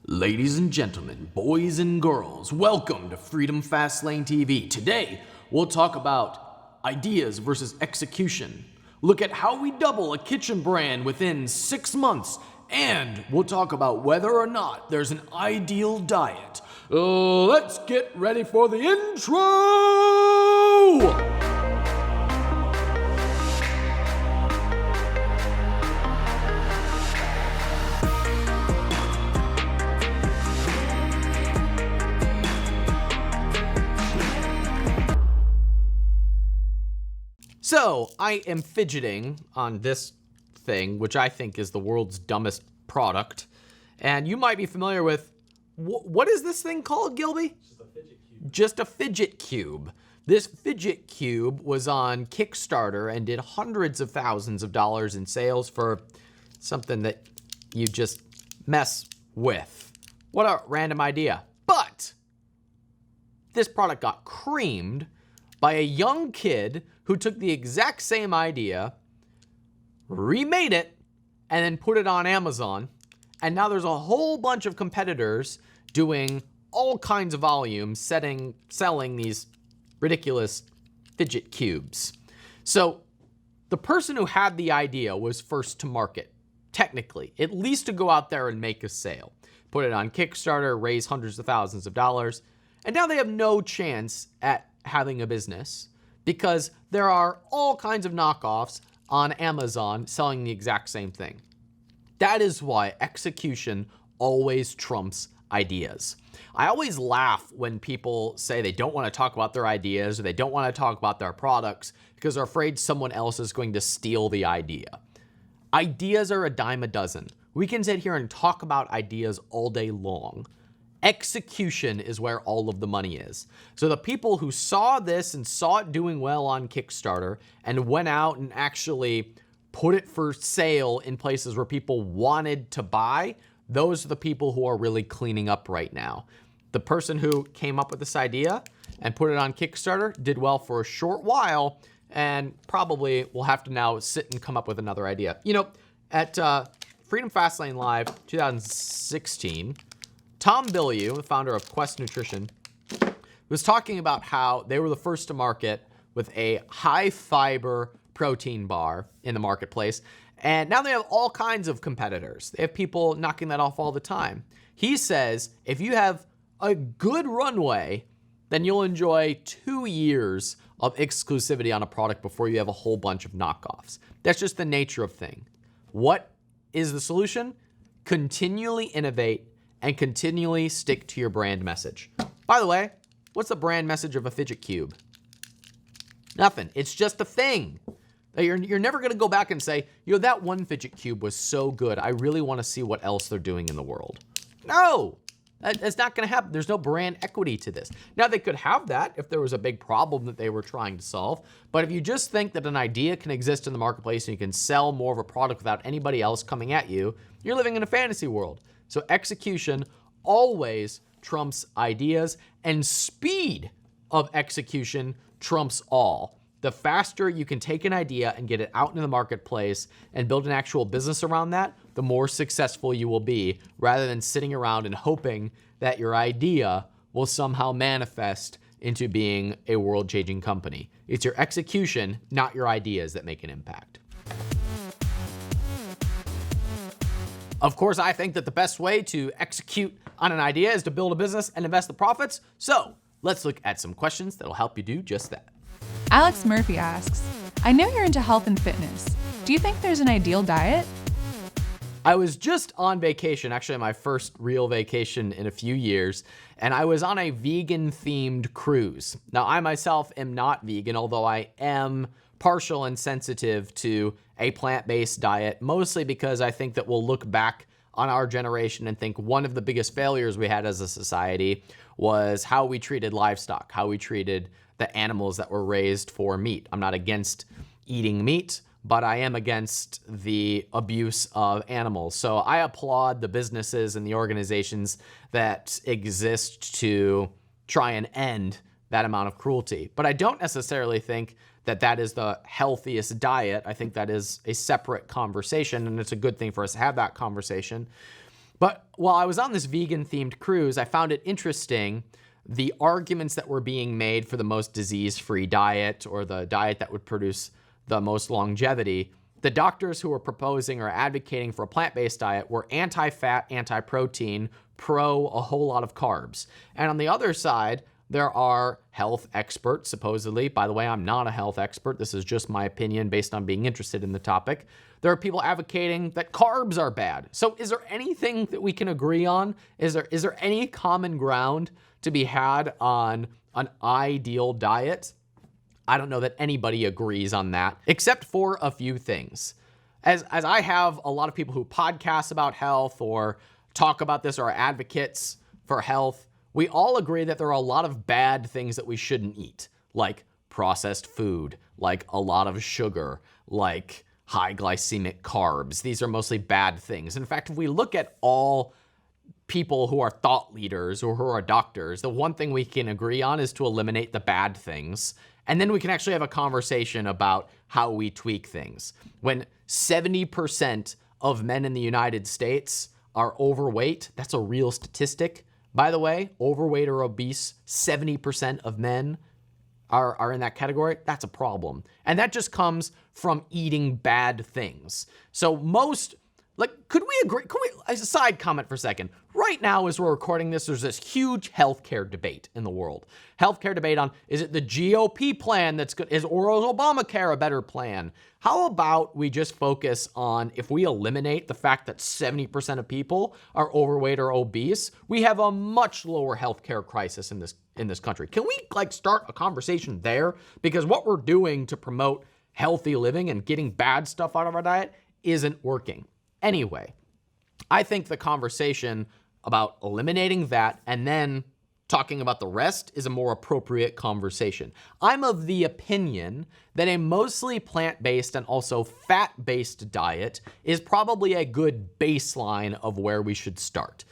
Ladies and gentlemen, boys and girls, welcome to Freedom Fastlane TV. Today, we'll talk about ideas versus execution. Look at how we double a kitchen brand within 6 months. And we'll talk about whether or not there's an ideal diet. Let's get ready for the intro! So, I am fidgeting on this thing, which I think is the world's dumbest product. And you might be familiar with, what is this thing called, Gilby? Just a fidget cube. Just a fidget cube. This fidget cube was on Kickstarter and did hundreds of thousands of dollars in sales for something that you just mess with. What a random idea. But this product got creamed by a young kid who took the exact same idea, remade it, and then put it on Amazon. And now there's a whole bunch of competitors doing all kinds of volume, selling these ridiculous fidget cubes. So the person who had the idea was first to market, technically, at least to go out there and make a sale. Put it on Kickstarter, raise hundreds of thousands of dollars, and now they have no chance at having a business because there are all kinds of knockoffs on Amazon selling the exact same thing. That is why execution always trumps ideas. I always laugh when people say they don't want to talk about their ideas or they don't want to talk about their products because they're afraid someone else is going to steal the idea. Ideas are a dime a dozen. We can sit here and talk about ideas all day long. Execution is where all of the money is. So the people who saw this and saw it doing well on Kickstarter and went out and actually put it for sale in places where people wanted to buy, those are the people who are really cleaning up right now. The person who came up with this idea and put it on Kickstarter did well for a short while and probably will have to now sit and come up with another idea. You know, at Freedom Fastlane Live 2016, Tom Bilyeu, the founder of Quest Nutrition, was talking about how they were the first to market with a high-fiber protein bar in the marketplace, and now they have all kinds of competitors. They have people knocking that off all the time. He says if you have a good runway, then you'll enjoy 2 years of exclusivity on a product before you have a whole bunch of knockoffs. That's just the nature of things. What is the solution? Continually innovate and continually stick to your brand message. By the way, what's the brand message of a fidget cube? Nothing. It's just a thing. You're never going to go back and say, you know, that one fidget cube was so good, I really want to see what else they're doing in the world. No, that's not going to happen. There's no brand equity to this. Now, they could have that if there was a big problem that they were trying to solve. But if you just think that an idea can exist in the marketplace and you can sell more of a product without anybody else coming at you, you're living in a fantasy world. So execution always trumps ideas, and speed of execution trumps all. The faster you can take an idea and get it out into the marketplace and build an actual business around that, the more successful you will be, rather than sitting around and hoping that your idea will somehow manifest into being a world-changing company. It's your execution, not your ideas, that make an impact. Of course, I think that the best way to execute on an idea is to build a business and invest the profits. So let's look at some questions that'll help you do just that. Alex Murphy asks, I know you're into health and fitness. Do you think there's an ideal diet? I was just on vacation, actually my first real vacation in a few years, and I was on a vegan-themed cruise. Now, I myself am not vegan, although I am partial and sensitive to a plant-based diet, mostly because I think that we'll look back on our generation and think one of the biggest failures we had as a society was how we treated livestock, how we treated the animals that were raised for meat. I'm not against eating meat, but I am against the abuse of animals. So I applaud the businesses and the organizations that exist to try and end that amount of cruelty. But I don't necessarily think that that is the healthiest diet. I think that is a separate conversation, and it's a good thing for us to have that conversation. But while I was on this vegan-themed cruise, I found it interesting the arguments that were being made for the most disease-free diet or the diet that would produce the most longevity. The doctors who were proposing or advocating for a plant-based diet were anti-fat, anti-protein, pro a whole lot of carbs. And on the other side, there are health experts, supposedly. By the way, I'm not a health expert. This is just my opinion based on being interested in the topic. There are people advocating that carbs are bad. So is there anything that we can agree on? Is there any common ground to be had on an ideal diet? I don't know that anybody agrees on that, except for a few things. As I have a lot of people who podcast about health or talk about this or are advocates for health, we all agree that there are a lot of bad things that we shouldn't eat, like processed food, like a lot of sugar, like high glycemic carbs. These are mostly bad things. In fact, if we look at all people who are thought leaders or who are doctors, the one thing we can agree on is to eliminate the bad things. And then we can actually have a conversation about how we tweak things. When 70% of men in the United States are overweight, that's a real statistic. By the way, overweight or obese, 70% of men are in that category. That's a problem. And that just comes from eating bad things. So could we agree? As a side comment for a second, right now as we're recording this, there's this huge healthcare debate in the world. Healthcare debate on, is it the GOP plan that's good? Is Obamacare a better plan? How about we just focus on, if we eliminate the fact that 70% of people are overweight or obese, we have a much lower healthcare crisis in this country. Can we start a conversation there? Because what we're doing to promote healthy living and getting bad stuff out of our diet isn't working. Anyway, I think the conversation about eliminating that and then talking about the rest is a more appropriate conversation. I'm of the opinion that a mostly plant-based and also fat-based diet is probably a good baseline of where we should start.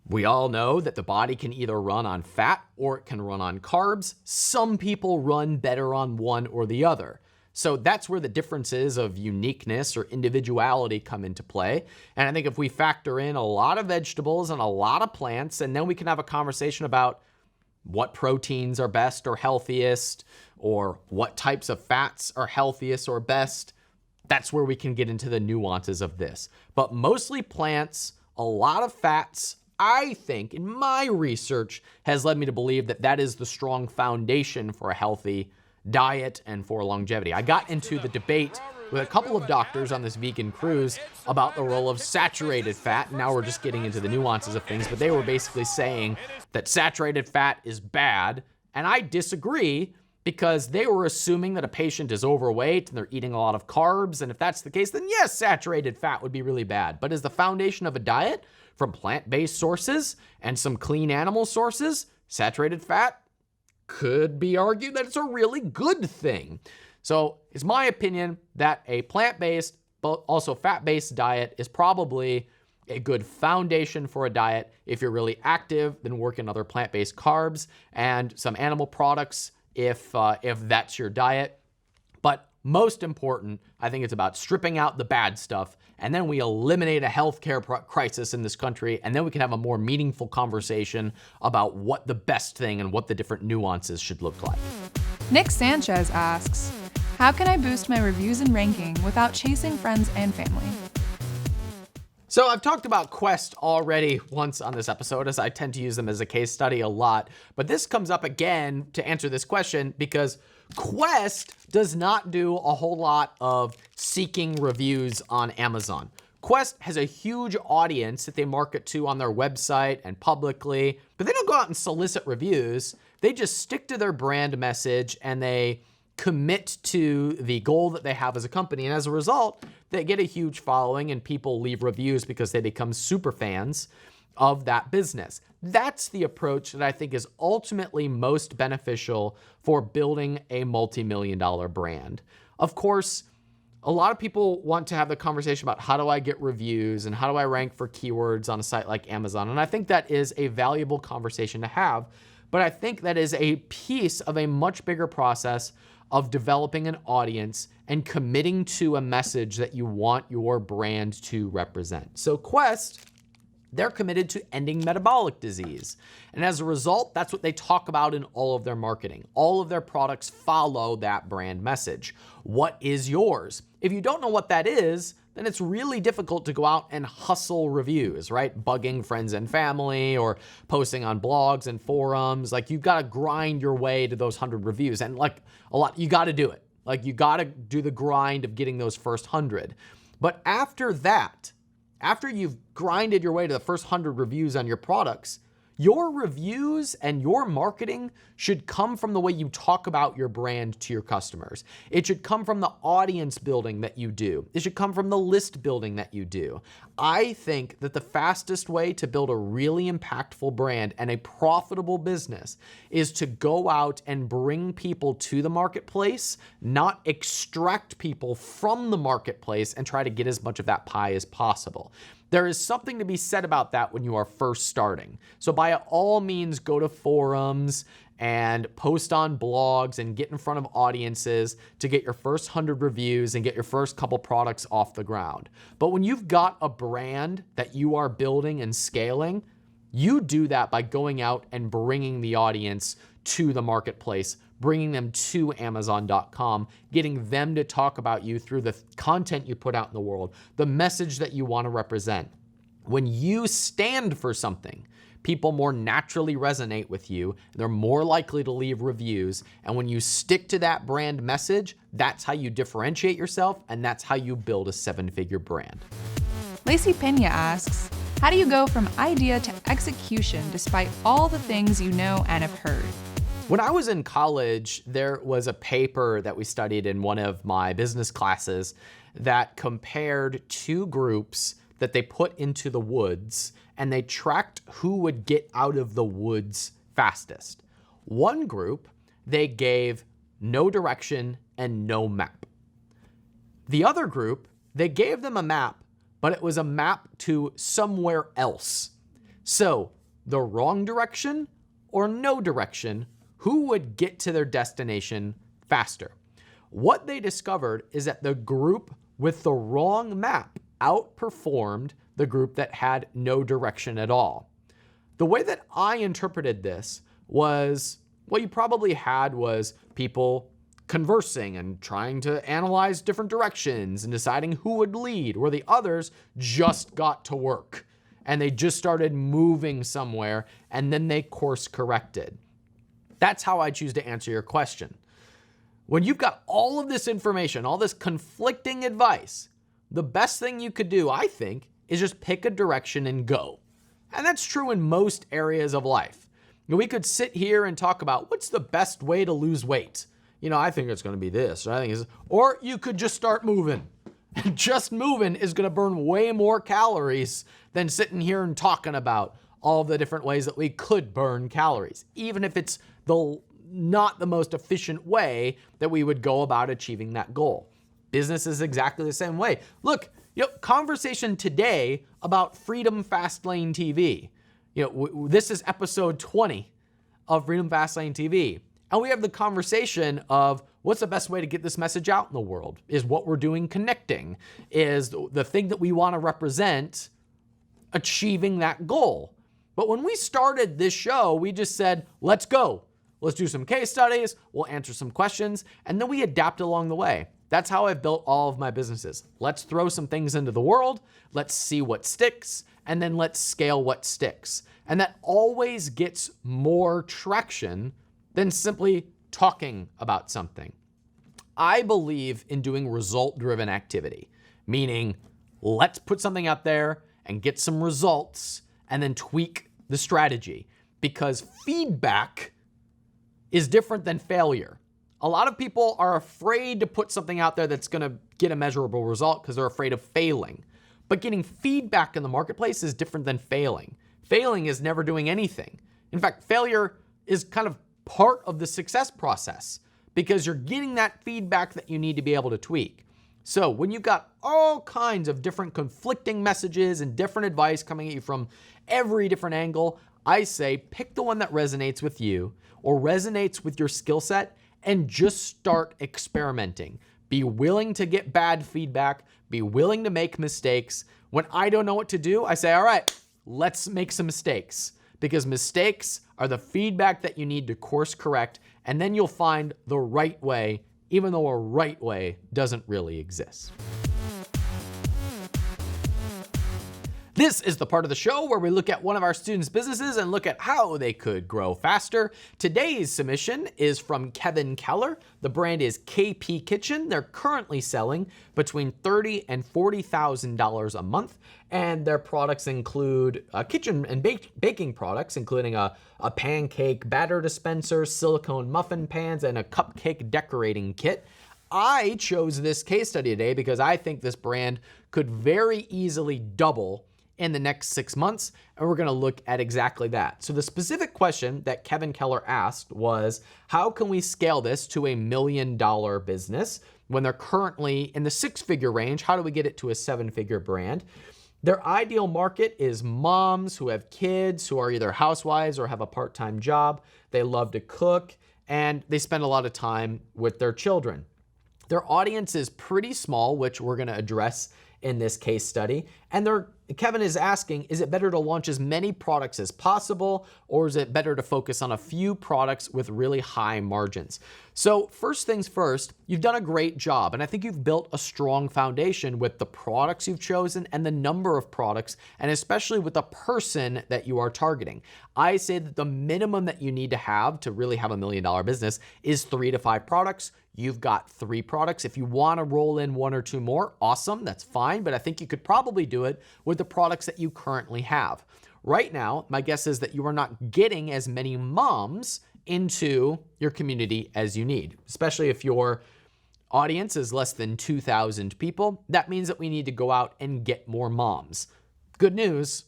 We all know that the body can either run on fat or it can run on carbs. Some people run better on one or the other. So that's where the differences of uniqueness or individuality come into play. And I think if we factor in a lot of vegetables and a lot of plants, and then we can have a conversation about what proteins are best or healthiest, or what types of fats are healthiest or best, that's where we can get into the nuances of this. But mostly plants, a lot of fats, I think, in my research, has led me to believe that that is the strong foundation for a healthy diet and for longevity. I got into the debate with a couple of doctors on this vegan cruise about the role of saturated fat. Now we're just getting into the nuances of things, but they were basically saying that saturated fat is bad, and I disagree because they were assuming that a patient is overweight and they're eating a lot of carbs, and if that's the case, then yes, saturated fat would be really bad. But as the foundation of a diet from plant-based sources and some clean animal sources, saturated fat could be argued that it's a really good thing. So it's my opinion that a plant-based, but also fat-based diet is probably a good foundation for a diet. If you're really active, then work in other plant-based carbs and some animal products if that's your diet. But most important, I think it's about stripping out the bad stuff, and then we eliminate a healthcare crisis in this country, and then we can have a more meaningful conversation about what the best thing and what the different nuances should look like. Nick Sanchez asks, how can I boost my reviews and ranking without chasing friends and family? So I've talked about Quest already once on this episode, as I tend to use them as a case study a lot, but this comes up again to answer this question because Quest does not do a whole lot of seeking reviews on Amazon. Quest has a huge audience that they market to on their website and publicly, but they don't go out and solicit reviews. They just stick to their brand message and they commit to the goal that they have as a company. And as a result, they get a huge following and people leave reviews because they become super fans of that business. That's the approach that I think is ultimately most beneficial for building a multi-million-dollar brand. Of course, a lot of people want to have the conversation about how do I get reviews and how do I rank for keywords on a site like Amazon. And I think that is a valuable conversation to have, but I think that is a piece of a much bigger process of developing an audience and committing to a message that you want your brand to represent. So Quest They're committed to ending metabolic disease. And as a result, that's what they talk about in all of their marketing. All of their products follow that brand message. What is yours? If you don't know what that is, then it's really difficult to go out and hustle reviews, right? Bugging friends and family or posting on blogs and forums. Like, you've got to grind your way to those 100 reviews. And you got to do it. Like, you got to do the grind of getting those first 100. But after that, after you've grinded your way to the first 100 reviews on your products, your reviews and your marketing should come from the way you talk about your brand to your customers. It should come from the audience building that you do. It should come from the list building that you do. I think that the fastest way to build a really impactful brand and a profitable business is to go out and bring people to the marketplace, not extract people from the marketplace and try to get as much of that pie as possible. There is something to be said about that when you are first starting. So by all means, go to forums and post on blogs and get in front of audiences to get your first 100 reviews and get your first couple products off the ground. But when you've got a brand that you are building and scaling, you do that by going out and bringing the audience to the marketplace, bringing them to Amazon.com, getting them to talk about you through the content you put out in the world, the message that you want to represent. When you stand for something, people more naturally resonate with you. They're more likely to leave reviews. And when you stick to that brand message, that's how you differentiate yourself, and that's how you build a 7-figure brand. Lacey Pena asks, how do you go from idea to execution despite all the things you know and have heard? When I was in college, there was a paper that we studied in one of my business classes that compared two groups that they put into the woods, and they tracked who would get out of the woods fastest. One group, they gave no direction and no map. The other group, they gave them a map, but it was a map to somewhere else. So the wrong direction or no direction, who would get to their destination faster? What they discovered is that the group with the wrong map outperformed the group that had no direction at all. The way that I interpreted this was, what you probably had was people conversing and trying to analyze different directions and deciding who would lead, where the others just got to work and they just started moving somewhere and then they course corrected. That's how I choose to answer your question. When you've got all of this information, all this conflicting advice, the best thing you could do, I think, is just pick a direction and go. And that's true in most areas of life. We could sit here and talk about what's the best way to lose weight. I think it's going to be this, or I think it's, or you could just start moving. And just moving is going to burn way more calories than sitting here and talking about all the different ways that we could burn calories, even if it's not the most efficient way that we would go about achieving that goal. Business is exactly the same way. Look, conversation today about Freedom Fastlane TV. This is episode 20 of Freedom Fastlane TV. And we have the conversation of what's the best way to get this message out in the world? Is what we're doing connecting? Is the thing that we want to represent achieving that goal? But when we started this show, we just said, let's go. Let's do some case studies, we'll answer some questions, and then we adapt along the way. That's how I've built all of my businesses. Let's throw some things into the world, let's see what sticks, and then let's scale what sticks. And that always gets more traction than simply talking about something. I believe in doing result-driven activity, meaning let's put something out there and get some results and then tweak the strategy, because feedback is different than failure. A lot of people are afraid to put something out there that's going to get a measurable result because they're afraid of failing. But getting feedback in the marketplace is different than failing. Failing is never doing anything. In fact, failure is kind of part of the success process because you're getting that feedback that you need to be able to tweak. So when you've got all kinds of different conflicting messages and different advice coming at you from every different angle, I say pick the one that resonates with you or resonates with your skill set and just start experimenting. Be willing to get bad feedback. Be willing to make mistakes. When I don't know what to do, I say, all right, let's make some mistakes, because mistakes are the feedback that you need to course correct, and then you'll find the right way, even though a right way doesn't really exist. This is the part of the show where we look at one of our students' businesses and look at how they could grow faster. Today's submission is from Kevin Keller. The brand is KP Kitchen. They're currently selling between $30,000 and $40,000 a month, and their products include kitchen and baking products, including a pancake batter dispenser, silicone muffin pans, and a cupcake decorating kit. I chose this case study today because I think this brand could very easily double in the next 6 months, and we're gonna look at exactly that. So the specific question that Kevin Keller asked was, how can we scale this to $1 million business when they're currently in the 6-figure range? How do we get it to a 7-figure brand? Their ideal market is moms who have kids, who are either housewives or have a part-time job. They love to cook, and they spend a lot of time with their children. Their audience is pretty small, which we're gonna address in this case study. And Kevin is asking, is it better to launch as many products as possible, or is it better to focus on a few products with really high margins? So first things first, you've done a great job, and I think you've built a strong foundation with the products you've chosen and the number of products, and especially with the person that you are targeting. I say that the minimum that you need to have to really have $1 million business is 3 to 5 products. You've got 3 products. If you want to roll in 1 or 2 more, awesome, that's fine, but I think you could probably do it with the products that you currently have. Right now, my guess is that you are not getting as many moms into your community as you need, especially if your audience is less than 2,000 people. That means that we need to go out and get more moms. Good news,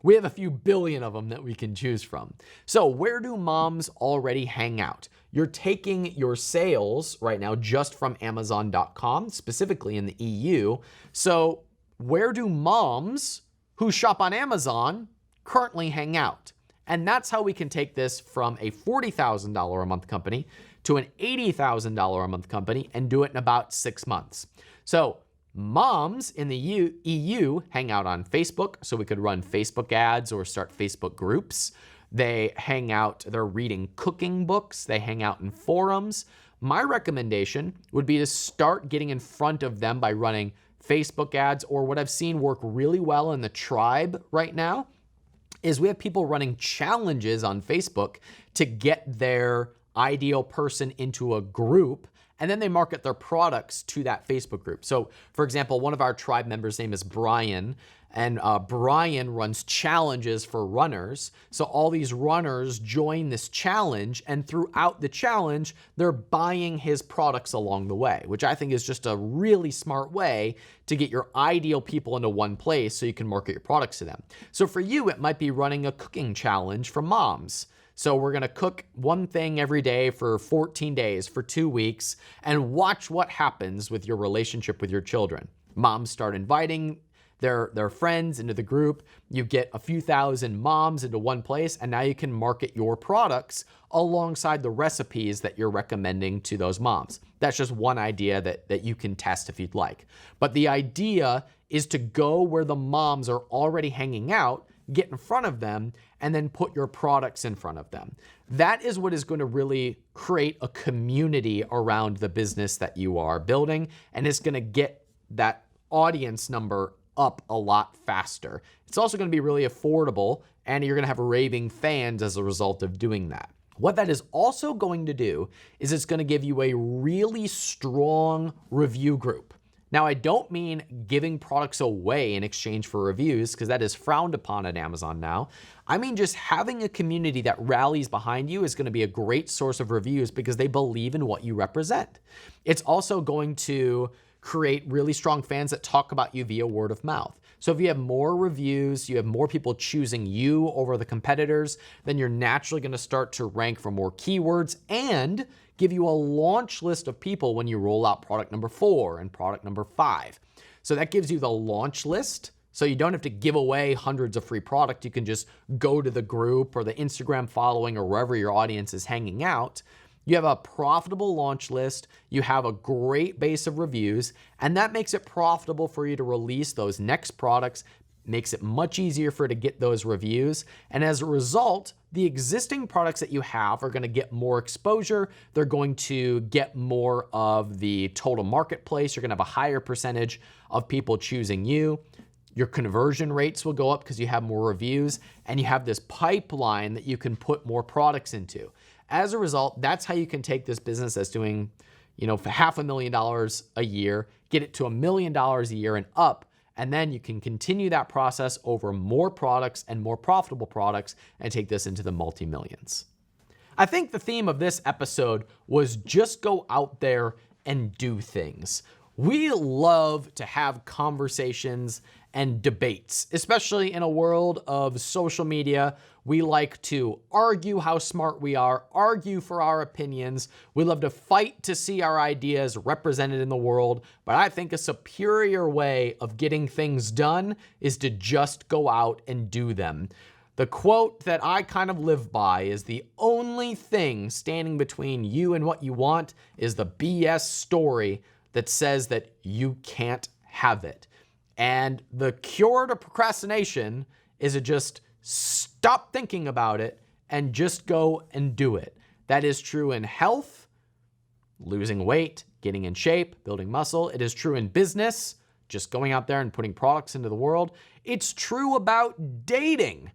we have a few billion of them that we can choose from. So where do moms already hang out? You're taking your sales right now just from Amazon.com, specifically in the EU. So where do moms who shop on Amazon currently hang out? And that's how we can take this from a $40,000 a month company to an $80,000 a month company and do it in about 6 months. So moms in the EU hang out on Facebook, so we could run Facebook ads or start Facebook groups. They hang out, they're reading cooking books, they hang out in forums. My recommendation would be to start getting in front of them by running Facebook ads, or what I've seen work really well in the tribe right now is we have people running challenges on Facebook to get their ideal person into a group, and then they market their products to that Facebook group. So for example, one of our tribe members' name is Brian, and Brian runs challenges for runners. So all these runners join this challenge, and throughout the challenge, they're buying his products along the way, which I think is just a really smart way to get your ideal people into one place so you can market your products to them. So for you, it might be running a cooking challenge for moms. So we're gonna cook one thing every day for 14 days, for 2 weeks, and watch what happens with your relationship with your children. Moms start inviting their friends into the group. You get a few thousand moms into one place, and now you can market your products alongside the recipes that you're recommending to those moms. That's just one idea that you can test if you'd like. But the idea is to go where the moms are already hanging out, get in front of them, and then put your products in front of them. That is what is going to really create a community around the business that you are building, and it's going to get that audience number up a lot faster. It's also going to be really affordable, and you're going to have raving fans as a result of doing that. What that is also going to do is it's going to give you a really strong review group. Now, I don't mean giving products away in exchange for reviews, because that is frowned upon at Amazon now. I mean just having a community that rallies behind you is going to be a great source of reviews because they believe in what you represent. It's also going to create really strong fans that talk about you via word of mouth. So if you have more reviews, you have more people choosing you over the competitors, then you're naturally going to start to rank for more keywords and give you a launch list of people when you roll out product number 4 and product number 5. So that gives you the launch list. So you don't have to give away hundreds of free product. You can just go to the group or the Instagram following or wherever your audience is hanging out. You have a profitable launch list, you have a great base of reviews, and that makes it profitable for you to release those next products makes it much easier for it to get those reviews. And as a result, the existing products that you have are going to get more exposure. They're going to get more of the total marketplace. You're going to have a higher percentage of people choosing you. Your conversion rates will go up because you have more reviews, and you have this pipeline that you can put more products into. As a result, that's how you can take this business that's doing, for $500,000 a year, get it to $1 million a year and up, and then you can continue that process over more products and more profitable products and take this into the multi-millions. I think the theme of this episode was just go out there and do things. We love to have conversations and debates, especially in a world of social media. We like to argue how smart we are, argue for our opinions. We love to fight to see our ideas represented in the world. But I think a superior way of getting things done is to just go out and do them. The quote that I kind of live by is the only thing standing between you and what you want is the BS story that says that you can't have it. And the cure to procrastination is to just stop thinking about it and just go and do it. That is true in health, losing weight, getting in shape, building muscle. It is true in business, just going out there and putting products into the world. It's true about dating.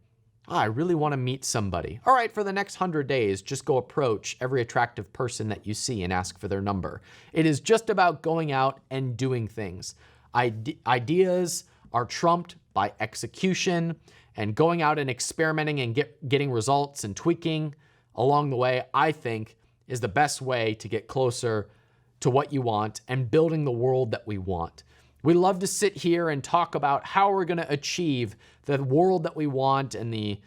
I really want to meet somebody. All right, for the next 100 days, just go approach every attractive person that you see and ask for their number. It is just about going out and doing things. Ideas are trumped by execution, and going out and experimenting and getting results and tweaking along the way, I think, is the best way to get closer to what you want and building the world that we want. We love to sit here and talk about how we're going to achieve the world that we want and the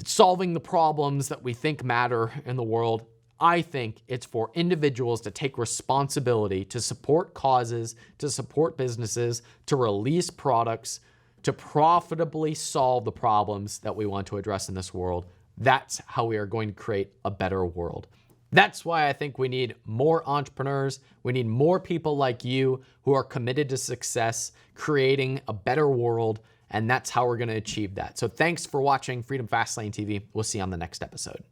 solving the problems that we think matter in the world. I think it's for individuals to take responsibility, to support causes, to support businesses, to release products, to profitably solve the problems that we want to address in this world. That's how we are going to create a better world. That's why I think we need more entrepreneurs. We need more people like you who are committed to success, creating a better world, and that's how we're going to achieve that. So thanks for watching Freedom Fastlane TV. We'll see you on the next episode.